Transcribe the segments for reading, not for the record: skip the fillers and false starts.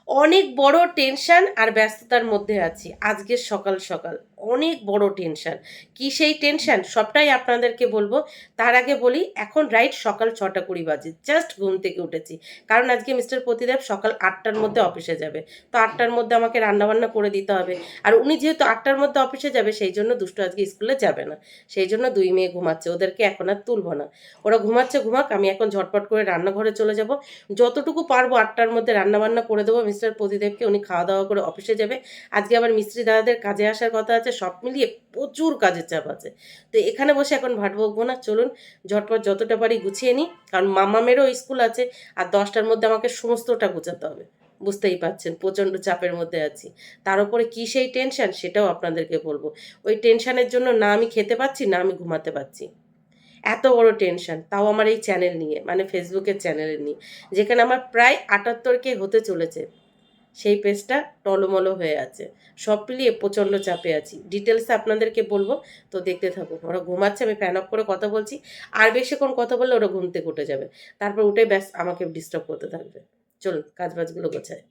অনেক বড় টেনশন আর ব্যস্ততার মধ্যে আছি আজকে সকাল সকাল। অনেক বড় টেনশন। কি সেই টেনশন সবটাই আপনাদেরকে বলবো। তার আগে বলি, এখন রাইট সকাল 6:20 বাজে, জাস্ট ঘুম থেকে উঠেছি। কারণ আজকে মিস্টার প্রতিদেব সকাল 8টার মধ্যে অফিসে যাবে। তো 8টার মধ্যে আমাকে রান্নাবান্না করে দিতে হবে। আর উনি যেহেতু 8টার মধ্যে অফিসে যাবে, সেই জন্য দুষ্টু আজকে স্কুলে যাবে না। সেই জন্য দুই মেয়ে ঘুমাচ্ছে, ওদেরকে এখন আর তুলবো না। ওরা ঘুমাচ্ছে ঘুমাক, আমি এখন ঝটপট করে রান্নাঘরে চলে যাব। যতটুকু পারবো 8টার মধ্যে রান্নাবান্না করে দেবো মিস্টার প্রদীপকে, উনি খাওয়া দাওয়া করে অফিসে যাবে। আজকে আবার মিস্ত্রি দাদাদের কাজে আসার কথা আছে, সব মিলিয়ে প্রচুর কাজের চাপ আছে। তো এখানে বসে এখন ভাট বকবো না, চলুন ঝটপট যতটা পারি গুছিয়ে নিই। কারণ মামামেরও স্কুল আছে, আর 10টার মধ্যে আমাকে সমস্তটা গুছাতে হবে। বুঝতেই পারছেন প্রচণ্ড চাপের মধ্যে আছি। তার উপরে কী সেই টেনশন সেটাও আপনাদেরকে বলবো। ওই টেনশনের জন্য না আমি খেতে পাচ্ছি, না আমি ঘুমাতে পারছি। এত বড় টেনশন, তাও আমার এই চ্যানেল নিয়ে, মানে ফেসবুকের চ্যানেল নিয়ে, যেখানে আমার প্রায় 78K হতে চলেছে। সেই পেজটা টলমলো হয়ে আছে। সব মিলিয়ে প্রচণ্ড চাপে আছি, ডিটেলসে আপনাদেরকে বলবো। তো দেখতে থাকুন। ওরা ঘুমাচ্ছে, আমি ফ্যান অফ করে কথা বলছি। আর বেশিক্ষণ কথা বললে ওরা ঘুম থেকে উঠে যাবে। তারপর উঠে ব্যাস আমাকে ডিস্টার্ব করতে থাকবে। চলুন কাজবাজগুলো গোছায়।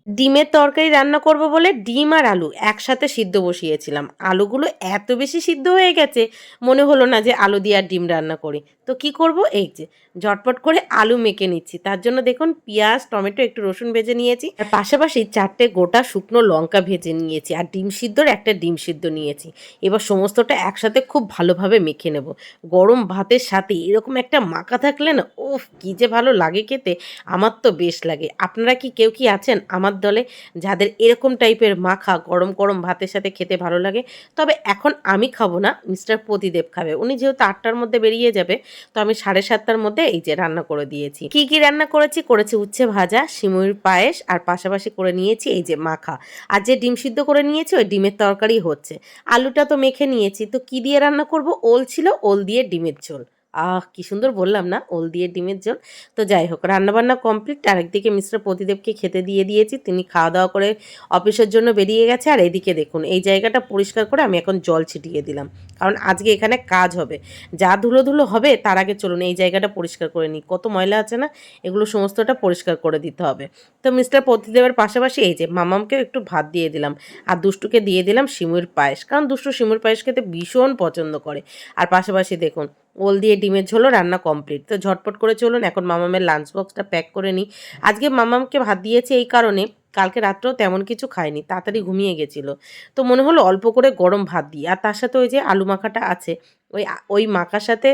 ডিমের তরকারি রান্না করব বলে ডিম আর আলু একসাথে সিদ্ধ বসিয়েছিলাম। আলুগুলো এত বেশি সিদ্ধ হয়ে গেছে, মনে হলো না যে আলু দিয়ে আর ডিম রান্না করি। তো কি করব, এই যে ঝটপট করে আলু মেখে নিচ্ছি। তার জন্য দেখুন পেঁয়াজ, টমেটো, একটু রসুন ভেজে নিয়েছি, আর পাশাপাশি 4টে গোটা শুকনো লঙ্কা ভেজে নিয়েছি, আর ডিম সিদ্ধর একটা ডিম সিদ্ধ নিয়েছি। এবার সমস্তটা একসাথে খুব ভালোভাবে মেখে নেব। গরম ভাতের সাথে এরকম একটা মাখা থাকলে না, ওফ কী যে ভালো লাগে খেতে। আমার তো বেশ লাগে। আপনারা কি কেউ কি আছেন আমার দলে যাদের এরকম টাইপের মাখা গরম গরম ভাতের সাথে খেতে ভালো লাগে? তবে এখন আমি খাবো না, মিস্টার প্রতিদেব খাবে। উনি যেহেতু 8টার মধ্যে বেরিয়ে যাবে, তো আমি 7:30টার মধ্যে এই যে রান্না করে দিয়েছি। কি কি রান্না করেছি উচ্ছে ভাজা, সিমুইর পায়েস, আর পাশাপাশি করে নিয়েছি এই যে মাখা। আর যে ডিম সিদ্ধ করে নিয়েছি ওই ডিমের তরকারি হচ্ছে। আলুটা তো মেখে নিয়েছি, তো কি দিয়ে রান্না করব? ওল ছিল, ওল দিয়ে ডিমের ঝোল। আহ কি সুন্দর বললাম না, ওল দিয়ে ডিমের ঝোল। তো যাই হোক, রান্নাবান্না কমপ্লিট। আর একদিকে মিস্টার প্রতিদেবকে খেতে দিয়ে দিয়েছি, তিনি খাওয়া দাওয়া করে অফিসের জন্য বেরিয়ে গেছে। আর এদিকে দেখুন এই জায়গাটা পরিষ্কার করে আমি এখন জল ছিটিয়ে দিলাম, কারণ আজকে এখানে কাজ হবে। যা ধুলো ধুলো হবে তার আগে চলুন এই জায়গাটা পরিষ্কার করে নিই। কত ময়লা আছে না, এগুলো সমস্তটা পরিষ্কার করে দিতে হবে। তো মিস্টার প্রতিদেবের পাশাপাশি এই যে মামামকেও একটু ভাত দিয়ে দিলাম, আর দুষ্টুকে দিয়ে দিলাম সিমুর পায়েস, কারণ দুষ্টু সিমুর পায়েস খেতে ভীষণ পছন্দ করে। আর পাশাপাশি দেখুন ওল দিয়ে ডিমের ঝোলও রান্না কমপ্লিট। তো ঝটপট করে চলুন এখন মামামের লাঞ্চ বক্সটা প্যাক করে নিই। আজকে মামামকে ভাত দিয়েছি এই কারণে, কালকে রাত্রেও তেমন কিছু খায়নি, তাড়াতাড়ি ঘুমিয়ে গেছিল। তো মনে হলো অল্প করে গরম ভাত দিই, আর তার সাথে ওই যে আলু মাখাটা আছে, ওই ওই মাখার সাথে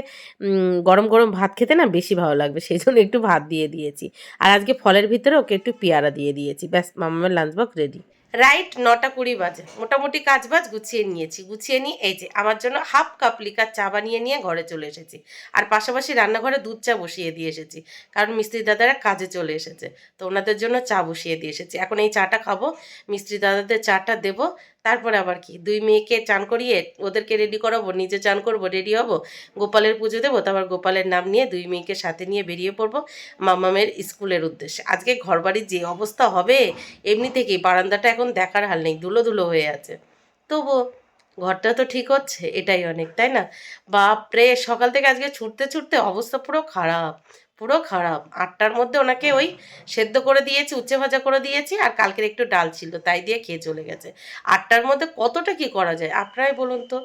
গরম গরম ভাত খেতে না বেশি ভালো লাগবে, সেই জন্য একটু ভাত দিয়ে দিয়েছি। আর আজকে ফলের ভিতরে ওকে একটু পেয়ারা দিয়ে দিয়েছি। ব্যাস মামামের লাঞ্চ বক্স রেডি। রাইট 9:20 বাজে, মোটামুটি কাজবাজ গুছিয়ে নিয়েছি। গুছিয়ে নিয়ে এই যে আমার জন্য হাফ কাপ লিকার চা বানিয়ে নিয়ে ঘরে চলে এসেছি। আর পাশাপাশি রান্নাঘরে দুধ চা বসিয়ে দিয়ে এসেছি, কারণ মিস্ত্রি দাদারা কাজে চলে এসেছে। তো ওনাদের জন্য চা বসিয়ে দিয়ে এসেছি। এখন এই চাটা খাবো, মিস্ত্রি দাদাদের চাটা দেবো। তারপরে আবার কি, দুই মেয়েকে চান করিয়ে ওদেরকে রেডি করাবো, নিজে চান করবো, রেডি হবো, গোপালের পুজো দেবো। তারপর গোপালের নাম নিয়ে দুই মেয়েকে সাথে নিয়ে বেরিয়ে পড়বো মামামের স্কুলের উদ্দেশ্যে। আজকে ঘরবাড়ির যে অবস্থা হবে, এমনি থেকেই বারান্দাটা এখন দেখার হাল নেই, ধুলো ধুলো হয়ে আছে। তবুও ঘরটা তো ঠিক হচ্ছে, এটাই অনেক, তাই না? বাপরে, সকাল থেকে আজকে ছুটতে ছুটতে অবস্থা পুরো খারাপ, পুরো খারাপ। 8টার মধ্যে ওনাকে ওই সেদ্ধ করে দিয়েছি, উচ্ছে ভাজা করে দিয়েছি, আর কালকের একটু ডাল ছিল তাই দিয়ে খেয়ে চলে গেছে। 8টার মধ্যে কতটা কি করা যায় আপনারাই বলুন তো।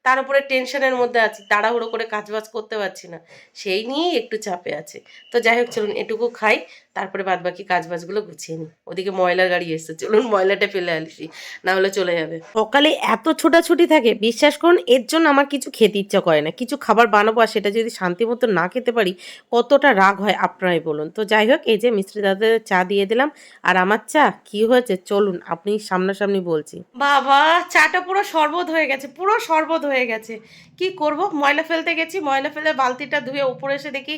তার উপরে টেনশনের মধ্যে আছি, তাড়াহুড়ো করে কাজবাজ করতে পারছি না, সেই নিয়েই একটু চাপে আছে। তো যাই হোক চলুন এটুকু খাই, তারপরে বাদবাকি কাজবাজগুলো গুছিয়ে নিই। ওদিকে ময়লার গাড়ি এসছে, চলুন ময়লাটা ফেলে আসি, না হলে চলে যাবে। সকালে এত ছোটাছুটি থাকে, বিশ্বাস করুন এর জন্য আমার কিছু খেতে ইচ্ছা করে না। কিছু খাবার বানাবো আর সেটা যদি শান্তি মতো না খেতে পারি, কতটা রাগ হয় আপনারাই বলুন। তো যাই হোক এই যে মিস্ত্রি দাদাদের চা দিয়ে দিলাম। আর আমার চা কি হয়েছে চলুন আপনি সামনাসামনি বলছি। বাবা, চাটা পুরো শরবত হয়ে গেছে, পুরো শরবত হয়ে গেছে। কি করব, ময়লা ফেলতে গেছি, ময়লা ফেলে বালতিটা ধুয়ে উপরে এসে দেখি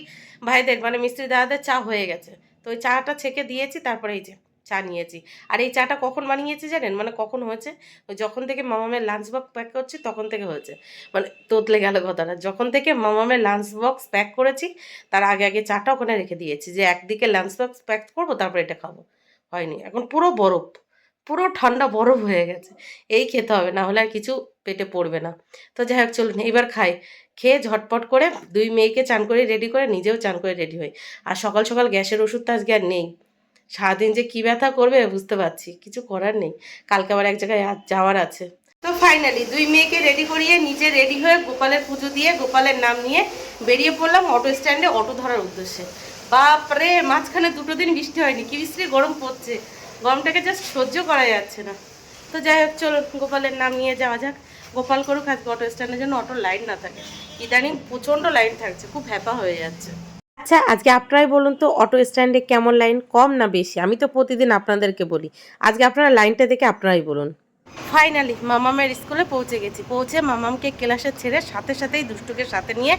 ভাইদের মানে মিস্ত্রি দাদাদের চা হয়ে গেছে। তো ওই চাটা ছেঁকে দিয়েছি, তারপরে এই যে চা নিয়েছি। আর এই চাটা কখন বানিয়েছি জানেন, মানে কখন হয়েছে? ওই যখন থেকে মামামের লাঞ্চ বক্স প্যাক করছি তখন থেকে হয়েছে। মানে তোতলে গেল কথাটা, যখন থেকে মামামের লাঞ্চ বক্স প্যাক করেছি তার আগে আগে চাটা ওখানে রেখে দিয়েছি, যে একদিকে লাঞ্চ বক্স প্যাক করবো তারপর এটা খাবো। হয়নি, এখন পুরো বরফ, পুরো ঠান্ডা বরফ হয়ে গেছে। এই খেতে হবে, না হলে আর কিছু পেটে পড়বে না। তো যাই হোক চলুন এবার খাই। খেয়ে ঝটপট করে দুই মেয়েকে চান করে রেডি করে নিজেও চান করে রেডি হই। আর সকাল সকাল গ্যাসের ওষুধ তো আজকে আর নেই, সারাদিন যে কী ব্যথা করবে বুঝতে পারছি, কিছু করার নেই, কালকে আবার এক জায়গায় যাওয়ার আছে। তো ফাইনালি দুই মেয়েকে রেডি করিয়ে নিজে রেডি হয়ে গোপালের পুজো দিয়ে গোপালের নাম নিয়ে বেরিয়ে পড়লাম অটো স্ট্যান্ডে অটো ধরার উদ্দেশ্যে। বাপরে, মাঝখানে 2 দিন বৃষ্টি হয়নি, কি বৃষ্টি, গরম পড়ছে, গরমটাকে জাস্ট সহ্য করা যাচ্ছে না। তো যাই হোক, চলো গোপালের নাম নিয়ে যাওয়া যাক। গোপাল করুক আজকে অটো স্ট্যান্ডের জন্য অটোর লাইন না থাকে, ইদানিং প্রচণ্ড লাইন থাকছে, খুব হ্যাপা হয়ে যাচ্ছে। আচ্ছা, আজকে আপনারাই বলুন তো অটো স্ট্যান্ডে কেমন লাইন, কম না বেশি? আমি তো প্রতিদিন আপনাদেরকে বলি, আজকে আপনারা লাইনটা দেখে আপনারাই বলুন। ফাইনালি মামামের স্কুলে পৌঁছে গেছি, পৌঁছে মামামকে ক্লাসে ছেড়ে সাথে সাথেই দুষ্টুকে সাথে নিয়ে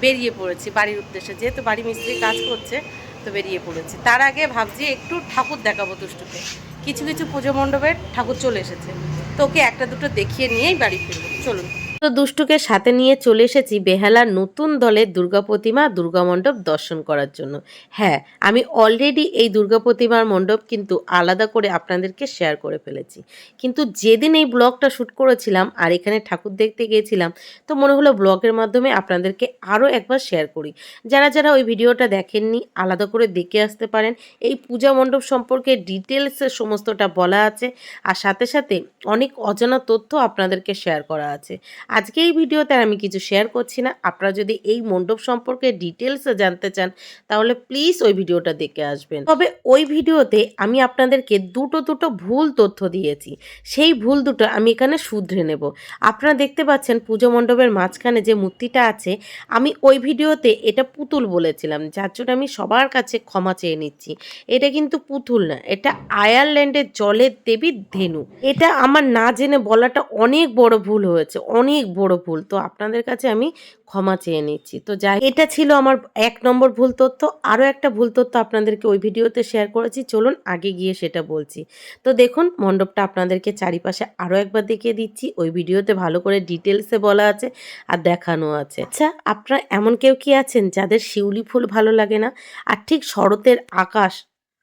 বেরিয়ে পড়েছি বাড়ির উদ্দেশ্যে, যেহেতু বাড়ি মিস্ত্রি কাজ করছে তো বেরিয়ে পড়েছি। তার আগে ভাবছি একটু ঠাকুর দেখাবো দুষ্টুকে, কিছু কিছু পুজো মণ্ডপের ঠাকুর চলে এসেছে, তো ওকে একটা দুটো দেখিয়ে নিয়েই বাড়ি ফিরবো, চলুন। তো দুষ্টুকে সাথে নিয়ে চলে এসেছি বেহালার নতুন দলের দুর্গা প্রতিমা দুর্গা মণ্ডপ দর্শন করার জন্য। হ্যাঁ, আমি অলরেডি এই দুর্গা প্রতিমার মণ্ডপ কিন্তু আলাদা করে আপনাদেরকে শেয়ার করে ফেলেছি, কিন্তু যেদিন এই ব্লগটা শ্যুট করেছিলাম আর এখানে ঠাকুর দেখতে গিয়েছিলাম, তো মনে হলো ব্লগের মাধ্যমে আপনাদেরকে আরও একবার শেয়ার করি। যারা যারা ওই ভিডিওটা দেখেননি আলাদা করে দেখে আসতে পারেন। এই পূজা মণ্ডপ সম্পর্কে ডিটেলসে সমস্তটা বলা আছে, আর সাথে সাথে অনেক অজানা তথ্য আপনাদেরকে শেয়ার করা আছে। আজকে এই ভিডিওতে আমি কিছু শেয়ার করছি না, আপনারা যদি এই মণ্ডপ সম্পর্কে ডিটেলসে জানতে চান তাহলে প্লিজ ওই ভিডিওটা দেখে আসবেন। তবে ওই ভিডিওতে আমি আপনাদেরকে দুটো ভুল তথ্য দিয়েছি, সেই ভুল দুটো আমি এখানে শুধরে নেব। আপনারা দেখতে পাচ্ছেন পুজো মণ্ডপের মাঝখানে যে মূর্তিটা আছে, আমি ওই ভিডিওতে এটা পুতুল বলেছিলাম, যার জন্য আমি সবার কাছে ক্ষমা চেয়ে নিচ্ছি। এটা কিন্তু পুতুল না, এটা আয়ারল্যান্ডের জলের দেবী ধেনু। এটা আমার না জেনে বলাটা অনেক বড় ভুল হয়েছে, অনেক বড় ভুল, তো আপনাদের কাছে আমি ক্ষমা চেয়ে নিচ্ছি। তো যাই, এটা ছিল আমার 1 নম্বর ভুল তথ্য। আরও একটা ভুল তথ্য আপনাদেরকে ওই ভিডিওতে শেয়ার করেছি, চলুন আগে গিয়ে সেটা বলছি। তো দেখুন মণ্ডপটা আপনাদেরকে চারিপাশে আরও একবার দেখিয়ে দিচ্ছি, ওই ভিডিওতে ভালো করে ডিটেলসে বলা আছে আর দেখানো আছে। আচ্ছা, আপনারা এমন কেউ কি আছেন যাদের শিউলি ফুল ভালো লাগে না? আর ঠিক শরতের আকাশ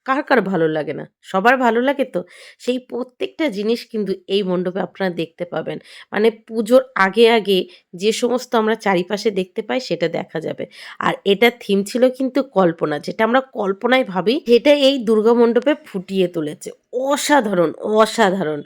কার কার ভালো লাগে না? সবার ভালো লাগে তো। সেই প্রত্যেকটা জিনিস কিন্তু এই মণ্ডপে আপনারা দেখতে পাবেন। মানে পুজোর আগে আগে যে সমস্ত আমরা চারিপাশে দেখতে পাই সেটা দেখা যাবে। আর এটার থিম ছিল কিন্তু কল্পনা, যেটা আমরা কল্পনায় ভাবি সেটা এই দুর্গা মণ্ডপে ফুটিয়ে তুলেছে। অসাধারণ, অসাধারণ,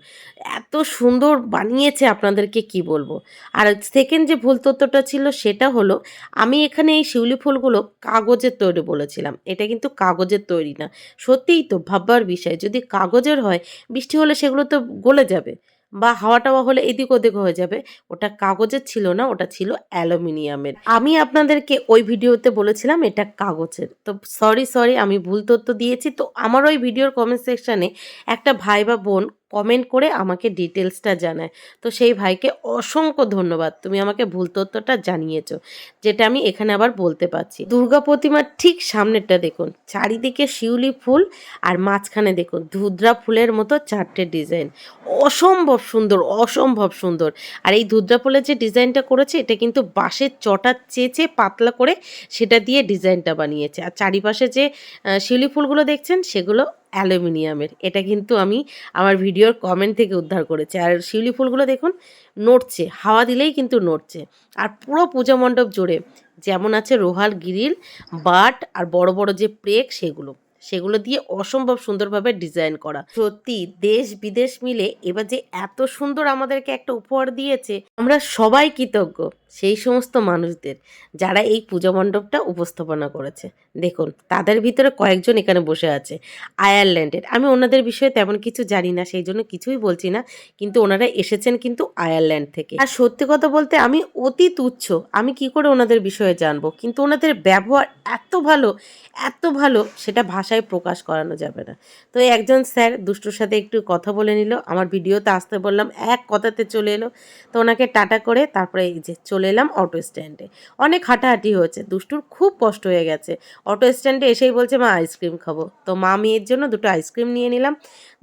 এত সুন্দর বানিয়েছে আপনাদেরকে কি বলবো। আর সেকেন্ড যে ভুল তথ্যটা ছিল সেটা হলো, আমি এখানে এই শিউলি ফুলগুলো কাগজের তৈরি বলেছিলাম, এটা কিন্তু কাগজের তৈরি না। সত্যিই তো ভাববার বিষয়, যদি কাগজের হয় বৃষ্টি হলে সেগুলো তো গলে যাবে, বা হাওয়া টাওয়া হলে এদিক ওদিক হয়ে যাবে। ওটা কাগজের ছিল না, ওটা ছিল অ্যালুমিনিয়ামের। আমি আপনাদেরকে ওই ভিডিওতে বলেছিলাম এটা কাগজের, তো সরি আমি ভুল তথ্য দিয়েছি। তো আমার ওই ভিডিওর কমেন্ট সেকশানে একটা ভাই বা বোন কমেন্ট করে আমাকে ডিটেলসটা জানায়, তো সেই ভাইকে অসংখ্য ধন্যবাদ, তুমি আমাকে ভুল তথ্যটা জানিয়েছো, যেটা আমি এখানে আবার বলতে পারছি। দুর্গা প্রতিমার ঠিক সামনেরটা দেখুন, চারিদিকে শিউলি ফুল আর মাঝখানে দেখুন ধুদ্রা ফুলের মতো 4টে ডিজাইন, অসম্ভব সুন্দর, অসম্ভব সুন্দর। আর এই ধুদ্রা ফুলের যে ডিজাইনটা করেছে এটা কিন্তু বাঁশের চটা চেঁচে পাতলা করে সেটা দিয়ে ডিজাইনটা বানিয়েছে। আর চারিপাশে যে শিউলি ফুলগুলো দেখছেন সেগুলো অ্যালুমিনিয়ামের। এটা কিন্তু আমি আমার ভিডিওর কমেন্ট থেকে উদ্ধার করেছি। আর শিউলি ফুলগুলো দেখুন নড়ছে, হাওয়া দিলেই কিন্তু নড়ছে। আর পুরো পূজা মণ্ডপ জুড়ে যেমন আছে রোহাল গ্রিল, বাট আর বড় বড় যে প্রেক সেগুলো দিয়ে অসম্ভব সুন্দরভাবে ডিজাইন করা। সত্যি দেশ বিদেশ মিলে এবার যে এত সুন্দর আমাদেরকে একটা উপহার দিয়েছে, আমরা সবাই কৃতজ্ঞ সেই সমস্ত মানুষদের যারা এই পূজা মণ্ডপটা উপস্থাপনা করেছে। দেখুন তাদের ভিতরে কয়েকজন এখানে বসে আছে আয়ারল্যান্ডের। আমি ওনাদের বিষয়ে তেমন কিছু জানি না, সেই জন্য কিছুই বলছি না, কিন্তু ওনারা এসেছেন কিন্তু আয়ারল্যান্ড থেকে। আর সত্যি কথা বলতে আমি অতি তুচ্ছ, আমি কি করে ওনাদের বিষয়ে জানবো, কিন্তু ওনাদের ব্যবহার এত ভালো, এত ভালো, সেটা ভাষায় প্রকাশ করানো যাবে না। তো একজন স্যার দুষ্টুর সাথে একটু কথা বলে নিল, আমার ভিডিওতে আসতে বললাম, এক কথাতে চলে এলো। তো ওনাকে টাটা করে তারপরে এই যে চলে এলাম অটো স্ট্যান্ডে। অনেক হাঁটাহাঁটি হয়েছে, দুষ্টুর খুব কষ্ট হয়ে গেছে। অটো স্ট্যান্ডে এসেই বলছে মা আইসক্রিম খাবো, তো মা মেয়ের জন্য 2টো আইসক্রিম নিয়ে নিলাম।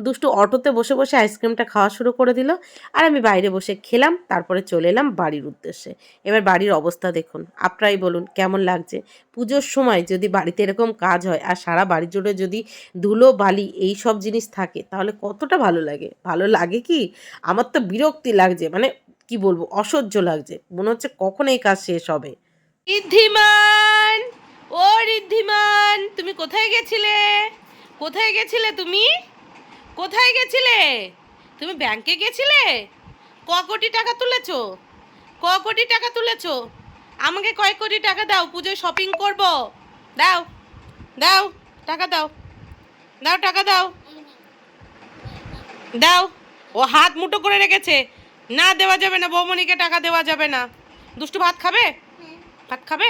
দুষ্টু অটোতে বসে বসে আইসক্রিমটা খাওয়া শুরু করে দিল, আর আমি বাইরে বসে খেলাম। তারপরে চলে এলাম বাড়ির উদ্দেশ্যে। এবার বাড়ির অবস্থা দেখুন, আপনারাই বলুন কেমন লাগছে। পুজোর সময় যদি বাড়িতে এরকম কাজ হয় আর সারা বাড়ি জুড়ে যদি ধুলো বালি এই সব জিনিস থাকে তাহলে কতটা ভালো লাগে। ভালো লাগে কি, আমার তো বিরক্তি লাগছে, মানে কি বলবো, অসহ্য লাগছে, মনে হচ্ছে কখন এই কাজ শেষ হবে। ঋদ্ধিমান, ও ঋদ্ধিমান, তুমি কোথায় গেছিলে? কোথায় গেছিলে তুমি? কোথায় গেছিলে? তুমি ব্যাংকে গেছিলে? ক কোটি টাকা তুলেছো? ক কোটি টাকা তুলেছো? আমাকে কয় কোটি টাকা দাও, পুজোয় শপিং করব। দাও, দাও, টাকা দাও, দাও টাকা দাও, দাও। ও হাত মুঠো করে রেখেছে, না দেওয়া যাবে না, বৌমনিকে টাকা দেওয়া যাবে না। দুষ্টু ভাত খাবে? ভাত খাবে?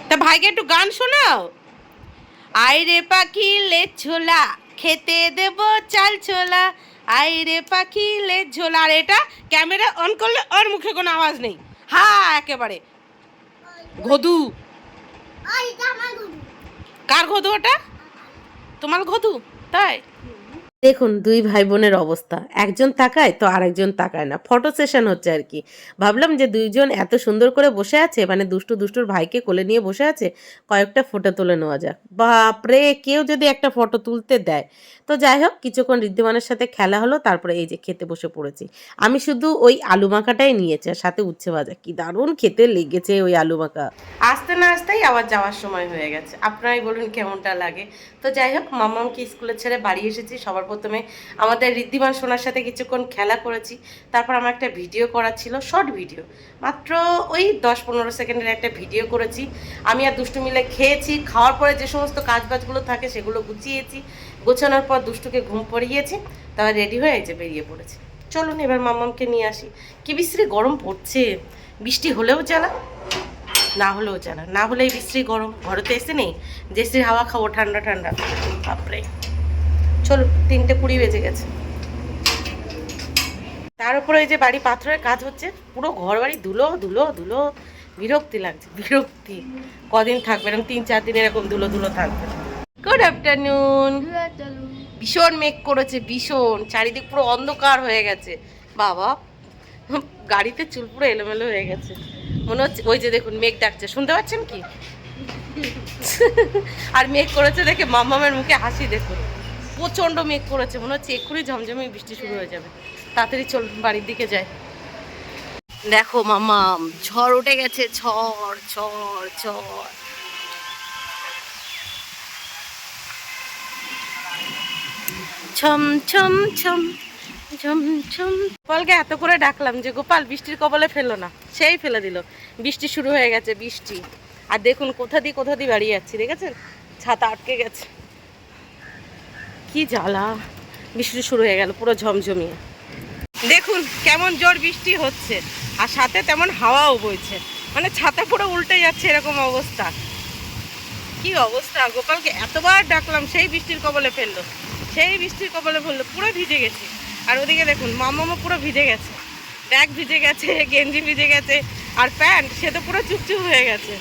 তা ভাইকে একটু গান শোনাও। আইরে পাখি লে ছোলা, খেতে দেব চাল ছোলা, আইরে পাখি লে ঝোলা। আর এটা ক্যামেরা অন করলে ওর মুখে কোনো আওয়াজ নেই, হ্যাঁ একেবারে ঘদু। কার ঘদু ওটা? তোমার ঘদু? তাই দেখুন দুই ভাই বোনের অবস্থা, একজন তাকায় তো আরেকজন তাকায় না, ফটো সেশন হচ্ছে আর কি। ভাবলাম যে দুইজন এত সুন্দর করে বসে আছে, মানে দুষ্টুর ভাইকে কোলে নিয়ে বসে আছে, কয়েকটা ফটো তুলে নেওয়া যাক। বাপরে, কেউ যদি একটা ফটো তুলতে দেয়। তো যাই হোক, কিছুক্ষণ ঋদ্ধিমানের সাথে খেলা হলো, তারপরে এই যে খেতে বসে পড়েছি। আমি শুধু ওই আলু মাখাটাই নিয়েছি, আর সাথে উচ্ছে ভাজা, কি দারুণ খেতে লেগেছে ওই আলু মাখা। আসতে না আসতেই আবার যাওয়ার সময় হয়ে গেছে, আপনারাই বলুন কেমনটা লাগে। তো যাই হোক, মাম্মামকে স্কুলে ছেড়ে বাড়ি এসেছি। সবার প্রথমে আমাদের ঋদ্ধিমান সোনার সাথে কিছুক্ষণ খেলা করেছি, তারপর আমার একটা ভিডিও করা ছিল, শর্ট ভিডিও, মাত্র ওই 10-15 সেকেন্ডের একটা ভিডিও করেছি। আমি আর দুষ্টু মিলে খেয়েছি, খাওয়ার পরে যে সমস্ত কাজবাজগুলো থাকে সেগুলো গুছিয়েছি, গোছানোর পর দুষ্টুকে ঘুম পড়িয়েছি, তারপর রেডি হয়ে যে বেরিয়ে পড়েছি। চলুন এবার মাম্মামকে নিয়ে আসি। কি বিশ্রী গরম পড়ছে, বৃষ্টি হলেও জ্বালা, না হলেও জানা, না হলেই বিশ্রী গরম। ঘরে তো এসে নেই যে এসির হাওয়া খাবো ঠান্ডা ঠান্ডা, বাপরে। চলো, 3:20 বেজে গেছে। তার উপরে এই যে বাড়ি পাথরের কাজ হচ্ছে, পুরো ঘর বাড়ি ধুলো ধুলো ধুলো, বিরক্তি লাগছে, বিরক্তি। কদিন থাকবে এরকম? 3-4 দিন এরকম ধুলো ধুলো থাকবে। Good afternoon. ভীষণ মেঘ করেছে, ভীষণ, চারিদিক পুরো অন্ধকার হয়ে গেছে। বাবা, গাড়িতে চুল পুরো এলোমেলো হয়ে গেছে মনে হচ্ছে। ওই যে দেখুন মেঘ ডাকছে, শুনতে পাচ্ছেন কি? আর মেঘ করেছে দেখে মাম্মামের মুখে হাসি দেখুন, প্রচণ্ড মেঘ করেছে, মনে হচ্ছে এক্ষুনি ঝমঝমে বৃষ্টি শুরু হয়ে যাবে। তাড়াতাড়ি চল বাড়ির দিকে যাই। দেখো মাম্মাম, ঝড় উঠে গেছে, ঝড় ঝড় ঝড়। ছম ছম ছম ঝম ঝম। গোপালকে এত করে ডাকলাম যে গোপাল বৃষ্টির কবলে ফেলো না, সেই ফেলে দিল। বৃষ্টি শুরু হয়ে গেছে, বৃষ্টি। আর দেখুন কোথা দিয়ে বাড়ি যাচ্ছি, দেখেছেন? ছাতা আটকে গেছে, কি জ্বালা। বৃষ্টি শুরু হয়ে গেল পুরো ঝমঝমিয়ে। দেখুন কেমন জোর বৃষ্টি হচ্ছে, আর সাথে তেমন হাওয়াও বইছে, মানে ছাতা পুরো উল্টে যাচ্ছে, এরকম অবস্থা। কি অবস্থা, গোপালকে এতবার ডাকলাম, সেই বৃষ্টির কবলে ফেললো, সেই বৃষ্টির কবলে ফেললো, পুরো ভিজে গেছে। আর ওদিকে দেখুন মামামা পুরো ভিজে গেছে, ব্যাগ ভিজে গেছে, গেঞ্জি ভিজে গেছে, আর প্যান্ট সে তো পুরো চুপচুপ হয়ে গেছে।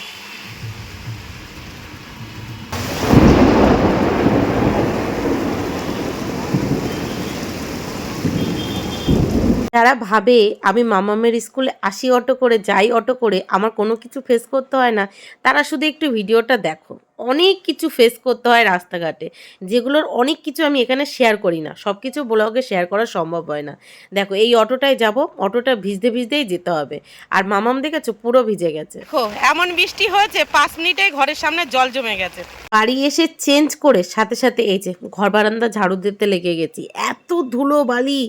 যারা ভাবে আমি মামামের স্কুলে আসি অটো করে, যাই অটো করে, আমার কোনো কিছু ফেস করতে হয় না, তারা শুধু একটু ভিডিওটা দেখো। অনেক কিছু ফেস করতে হয় রাস্তাঘাটে, যেগুলোর অনেক কিছু আমি এখানে শেয়ার করি না, সব কিছু ব্লগে শেয়ার করা সম্ভব হয় না। দেখো এই অটোটায় যাব, অটোটা ভিজতে ভিজতেই যেতে হবে, আর মামাম দেখেছো পুরো ভিজে গেছে। এমন বৃষ্টি হয়েছে 5 মিনিটেই ঘরের সামনে জল জমে গেছে। বাড়ি এসে চেঞ্জ করে সাথে সাথে এই যে ঘর বারান্দা ঝাড়ু দিতে লেগে গেছি, এত ধুলো বালি,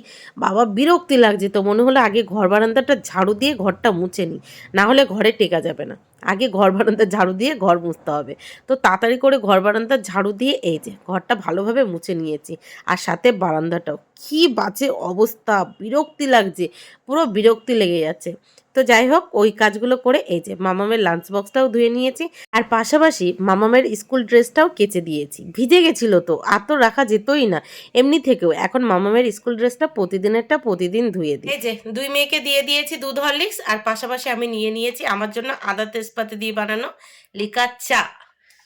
বাবা বিরক্তি লাগছে। তো মনে হলো আগে ঘর বারান্দাটা ঝাড়ু দিয়ে ঘরটা মুছে নিই, না হলে ঘরে টেকা যাবে না। আগে ঘর বারান্দা ঝাড়ু দিয়ে ঘর মুছতে হবে। তো তাড়াতাড়ি করে ঘর বারান্দা ঝাড়ু দিয়ে এই যে ঘরটা ভালোভাবে মুছে নিয়েছি, আর সাথে বারান্দাটাও। কি বাজে অবস্থা, বিরক্তি লাগছে, পুরো বিরক্তি লেগে যাচ্ছে। তো যাই হোক, ওই কাজগুলো করে এই যে মামামের লাঞ্চ বক্সটাও ধুয়ে নিয়েছি, আর পাশাপাশি মামামের স্কুল ড্রেসটাও কেচে দিয়েছি। ভিজে গেছিল তো, আর তো রাখা যেতই না এমনি থেকেও। এখন মামামের স্কুল ড্রেসটা প্রতিদিনেরটা প্রতিদিন ধুয়ে দিই। এই যে 2 মেয়েকে দিয়ে দিয়েছি দুধ হরলিক্স, আর পাশাপাশি আমি নিয়ে নিয়েছি আমার জন্য আদা তেজপাতা দিয়ে বানানো লিকা চা।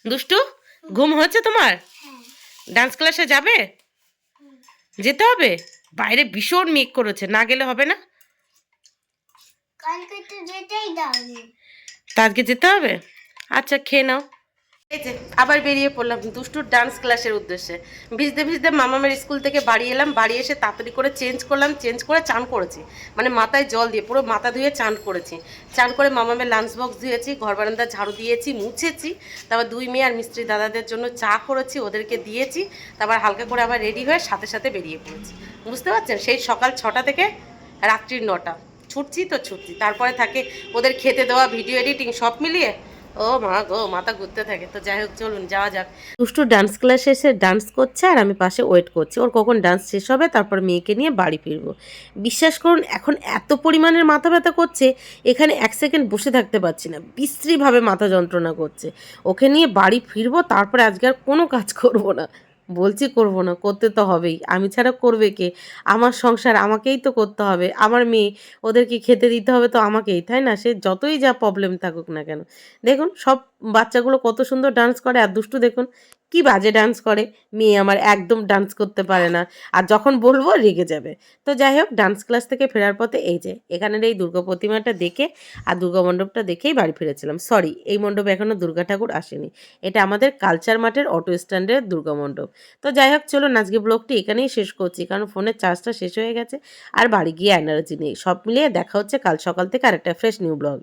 দুষ্টু, ঘুম হচ্ছে তোমার? ডান্স ক্লাসে যাবে? যেতে হবে? বাইরে ভীষণ মেঘ করেছে, না গেলে হবে না? তা আজকে যেতে হবে? আচ্ছা খেয়ে নাও। এই যে আবার বেরিয়ে পড়লাম দুষ্টুর ডান্স ক্লাসের উদ্দেশ্যে। ভিজতে ভিজতে মামামের স্কুল থেকে বাড়ি এলাম, বাড়ি এসে তাড়াতাড়ি করে চেঞ্জ করলাম, চেঞ্জ করে চান করেছি, মানে মাথায় জল দিয়ে পুরো মাথা ধুয়ে চান করেছি। চান করে মামামের লাঞ্চ বক্স ধুয়েছি, ঘর বারান্দা ঝাড়ু দিয়েছি, মুছেছি, তারপর দুই মেয়ে আর মিস্ত্রি দাদাদের জন্য চা করেছি, ওদেরকে দিয়েছি, তারপর হালকা করে আবার রেডি হয়ে সাথে সাথে বেরিয়ে পড়েছি। বুঝতে পারছেন, সেই সকাল 6টা থেকে রাত্রির 9টা ছুটছি তো ছুটছি, তারপরে থাকে ওদের খেতে দেওয়া, ভিডিও এডিটিং সব মিলিয়ে ও মা গো মাথা ঘুরতে থাকে। তো যাই হোক চলুন যাওয়া যাক। দুষ্টু ডান্স ক্লাসে এসে ডান্স করছে আর আমি পাশে ওয়েট করছি ওর কখন ডান্স শেষ হবে, তারপর মেয়েকে নিয়ে বাড়ি ফিরবো। বিশ্বাস করুন এখন এত পরিমাণের মাথা ব্যথা করছে, এখানে 1 সেকেন্ড বসে থাকতে পারছি না, বিশ্রীভাবে মাথা যন্ত্রণা করছে। ওকে নিয়ে বাড়ি ফিরবো, তারপরে আজকে আর কোনো কাজ করব না। বলছি করব না, করতে তো হবেই, আমি ছাড়া করবে কে? আমার সংসার আমাকেই তো করতে হবে, আমার মেয়ে, ওদেরকে খেতে দিতে হবে তো আমাকেই, তাই না? সে যতই যা প্রবলেম থাকুক না কেন। দেখুন সব বাচ্চাগুলো কত সুন্দর ডান্স করে, আর দুষ্টু দেখুন কি বাজে ডান্স করে। মেয়ে আমার একদম ডান্স করতে পারে না, আর যখন বলবো রেগে যাবে। তো যাই হোক ডান্স ক্লাস থেকে ফেরার পথে এই যে এখানের এই দুর্গা প্রতিমাটা দেখে আর দুর্গা মণ্ডপটা দেখেই বাড়ি ফিরেছিলাম। সরি, এই মণ্ডপে এখনও দুর্গা ঠাকুর আসেনি, এটা আমাদের কালচার মাঠের অটো স্ট্যান্ডের দুর্গা মণ্ডপ। তো যাই হোক চলুন আজকে ব্লগটি এখানেই শেষ করছি, কারণ ফোনের চার্জটা শেষ হয়ে গেছে আর বাড়ি গিয়ে এনার্জি নেই। সব মিলিয়ে দেখা হচ্ছে কাল সকাল থেকে আরেকটা ফ্রেশ নিউ ব্লগ।